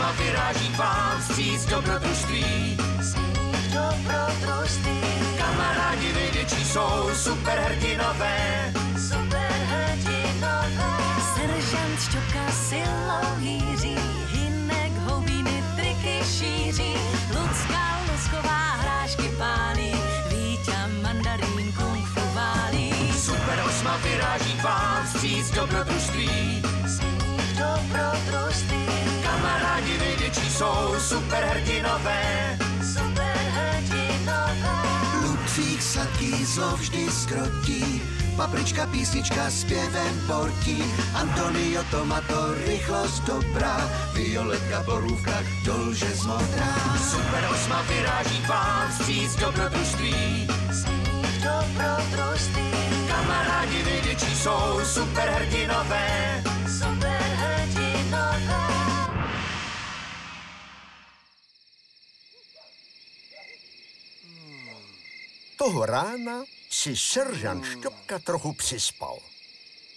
Osma vyráží k vám vstříc dobrodružství. Kamarádi největší jsou superhrdinové. Seržant Šťopka silou hýří, Hynek Houbíny triky šíří, Lucka Lusková hrášky pálí, Víťa Mandarín kung fu válí. Super Osma vyráží k vám vstříc dobrodružství. Kamarádi největší jsou superhrdinové. Ludvík sladký zlo vždy skrotí, Paprička písnička zpěvem portí, Antonio Tomato rychlost dobrá, Violetka Borůvka dolžec modrá. Super Osma vyráží k vám vstříc dobrodružství. Kamarádi největší jsou superhrdinové. Toho rána si seržant Šťopka trochu přispal.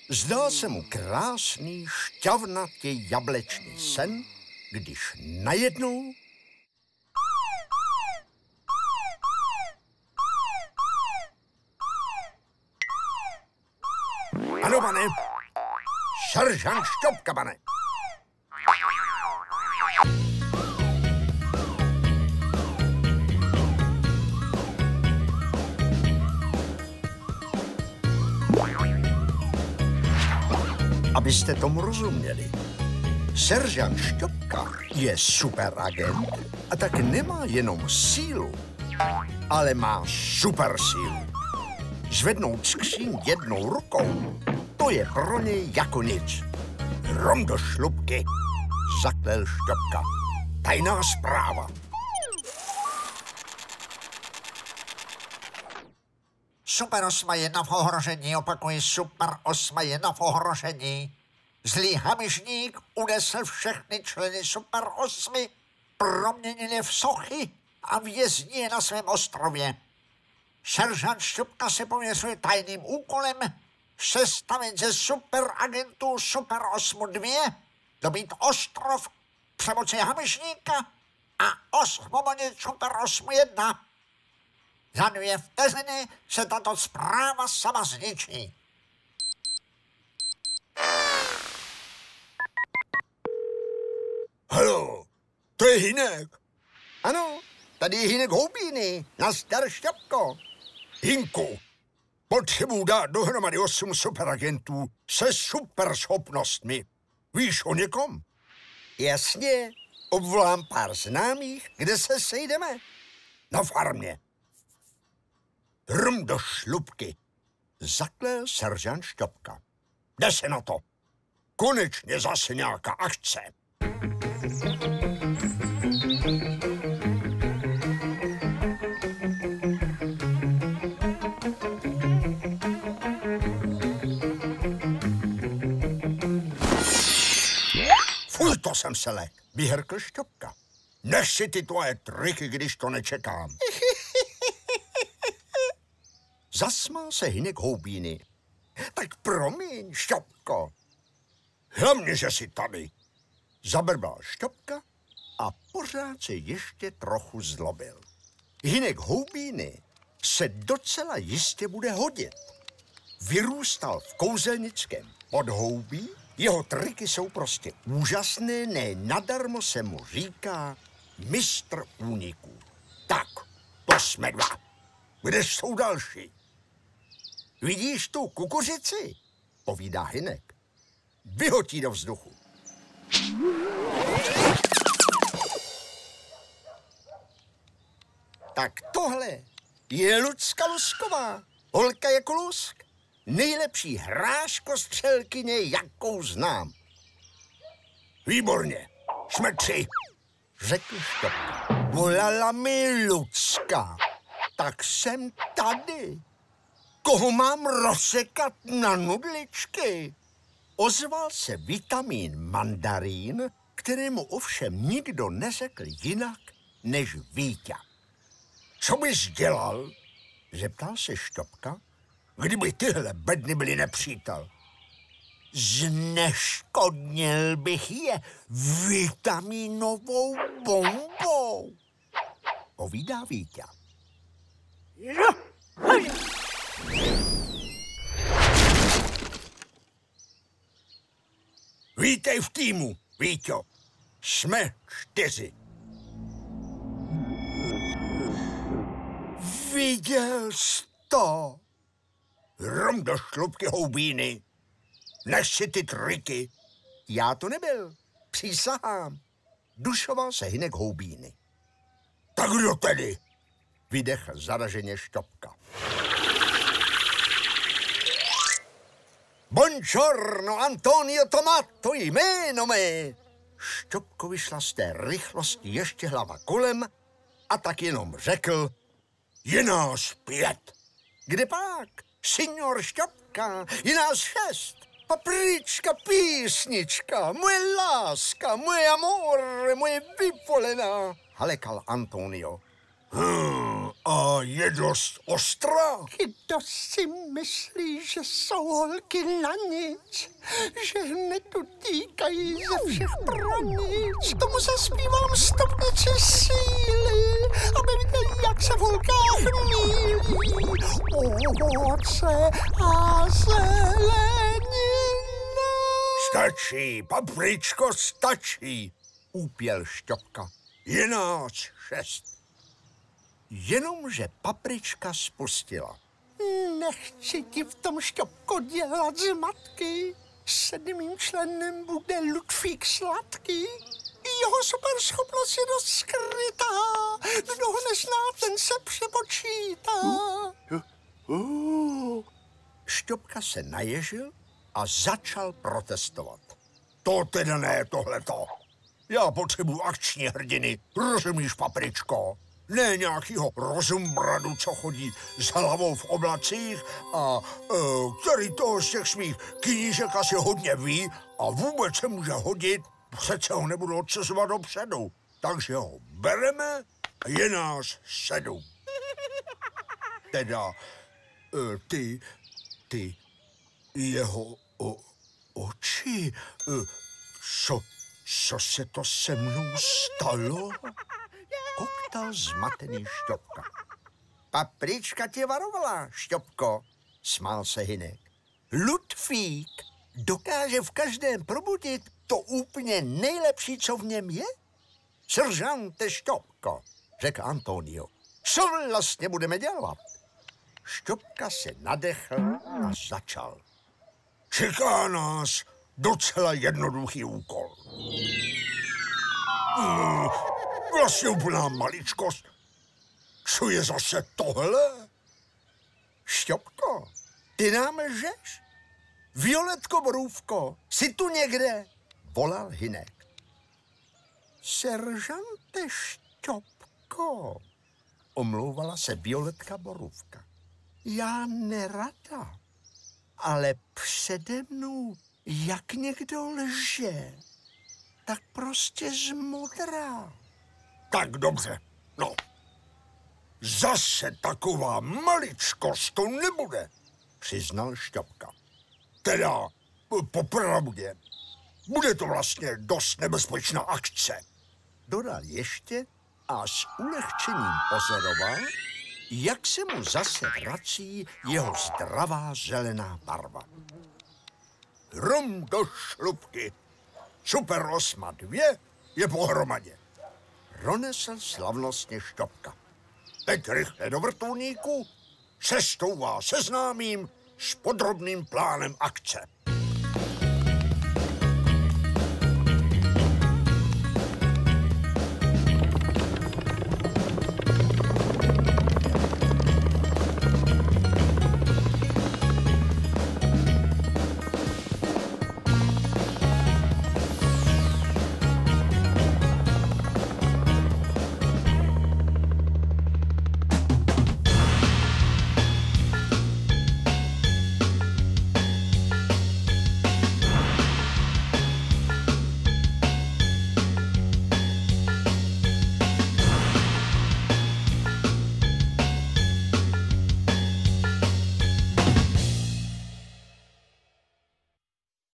Zdál se mu krásný, šťavnatý jablečný sen, když najednou... Ano, pane. Seržant Šťopka, pane. Abyste tomu rozuměli, seržant Šťopka je superagent a tak nemá jenom sílu, ale má super sílu. Zvednout skříň jednou rukou, to je pro něj jako nic. Hrom do šlupky, zaklel Šťopka. Tajná zpráva. Super Osma je v ohrožení, opakuji, Super Osma je v ohrožení. Zlý hamižník unesl všechny členy Super Osmy, proměnil je v sochy a vězní je na svém ostrově. Seržant Šťopka se pověřuje tajným úkolem sestavit ze superagentů Super Osmu 2, dobít ostrov přemoci hamižníka a osvobodit Super Osmu 1. Za 2 vteřiny se tato zpráva sama zničí. Haló, to je Hynek. Ano, tady je Hynek Houbíny. Nazdar, Šťopko. Hynku, potřebuji dát dohromady 8 superagentů se superschopnostmi. Víš o někom? Jasně, obvolám pár známých, kde se sejdeme. Na farmě. Hrom do šlupky, zaklel seržant Šťopka. Jde se na to. Konečně zase nějaká akce. Fuj, to jsem se lek, vyhrkl Šťopka. Nech si ty tvoje triky, když to nečekám. Zasmál se Hynek Houbíny. Tak promiň, Šťopko. Hlavně, že jsi tady. Zabrbal Šťopka a pořád se ještě trochu zlobil. Hynek Houbíny se docela jistě bude hodit. Vyrůstal v kouzelnickém podhoubí, jeho triky jsou prostě úžasné, ne nadarmo se mu říká mistr úniků. Tak, to jsme 2. Kde jsou další? Vidíš tu kukuřici? Povídá Hynek. Vyhoď ji do vzduchu. Tak tohle je Lucka Lusková. Holka jako lusk. Nejlepší hráškostřelkyně, jakou znám. Výborně, jsme 3, řekl Šťopka. Volala mi Lucka. Tak jsem tady. Koho mám rozsekat na nudličky? Ozval se vitamin mandarín, kterému ovšem nikdo neřekl jinak než Víťa. Co bys dělal? Zeptal se Šťopka, kdyby tyhle bedny byly nepřítel. Zneškodnil bych je vitaminovou bombou. Povídá Víťa. Vítej v týmu, Víťo. Jsme 4. Viděl jsi to? Hrom do šlupky houbíny. Neš si ty triky. Já to nebyl. Přísahám. Dušoval se Hynek Houbíny. Tak kdo tedy? Vydechl zaraženě Šťopka. Buongiorno, Antonio Tomato, jméno mé. Šťopko vyšla z té rychlosti ještě hlava kolem a tak jenom řekl, je nás 5. Kde pak? Signor Šťopka, je nás 6. Paprička, písnička, moje láska, moje amore, moje vyvolená, halekal Antonio. A je dost ostrá? Kdo si myslí, že jsou holky na nic? Že hned utíkají ze všech pranic? Tomu zaspívám stupnici síly, aby viděli, jak se v holkách mílí. Ovoce a zelenina. Stačí, papričko, stačí, úpěl Šťopka. Je nás 6. Jenomže paprička spustila. Nechci ti v tom, Šťopko, dělat zmatky. 7. členem bude Ludvík Sladký. Jeho superschopnost je dost skrytá. Kdo ho nezná, ten se přepočítá. Šťopka se naježil a začal protestovat. To teda ne, tohleto. Já potřebuji akční hrdiny, rozumíš, papričko? Ne nějakýho rozumbradu, co chodí s hlavou v oblacích a který toho z těch svých knížek asi hodně ví a vůbec se může hodit, přece ho nebudu odsuzovat dopředu. Takže ho bereme, je nás 7. Teda ty jeho oči, co se to se mnou stalo? Koktal zmatený Šťopka. Paprička tě varovala, Šťopko, smál se Hynek. Ludvík dokáže v každém probudit to úplně nejlepší, co v něm je? Seržante Šťopko, řekl Antonio. Co vlastně budeme dělat? Šťopka se nadechl a začal. Čeká nás docela jednoduchý úkol. Vlastně úplná maličkost. Co je zase tohle? Šťopko, ty nám lžeš? Violetko Borůvko, jsi tu někde? Volal Hynek. Seržante Šťopko, omlouvala se Violetka Borůvka. Já nerada, ale přede mnou, jak někdo lže, tak prostě zmodrá. Tak dobře, no. Zase taková maličkost to nebude, přiznal Šťopka. Teda, popravdě, bude to vlastně dost nebezpečná akce. Dodal ještě a s ulehčením pozoroval, jak se mu zase vrací jeho zdravá zelená barva. Hrom do šlupky. Super 8 2 je pohromadě. Pronesl slavnostně Šťopka. Teď rychle do vrtulníku, cestou vás seznámím s podrobným plánem akce.